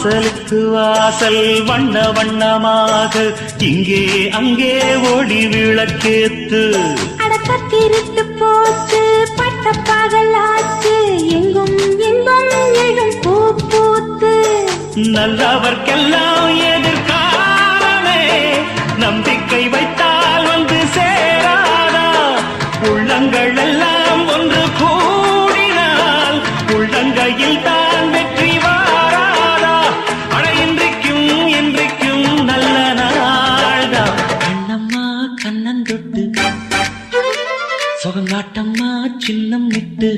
வாசலுக்கு வாசல் வண்ண வண்ணமாக இங்கே அங்கே ஓடி விளக்கேத்து அடக்கத்திருட்டு போச்சு பட்ட பகலாச்சு எங்கும் இன்பம் எழும் பூ பூத்து நல்லவர்க்கெல்லாம் எதிர்காலமே நம்பிக்கை வைத்தால் வந்து சேராதா உள்ளங்கள் எல்லாம் ஒன்று கூடினால் உள்ளங்கையில் தான் வெற்றி வாராதா அட இன்றைக்கும் இன்றைக்கும் நல்ல நாள்தான் கண்ணம்மா கண்ணன் தொட்டு சுகங்காட்டம்மா சின்னம் விட்டு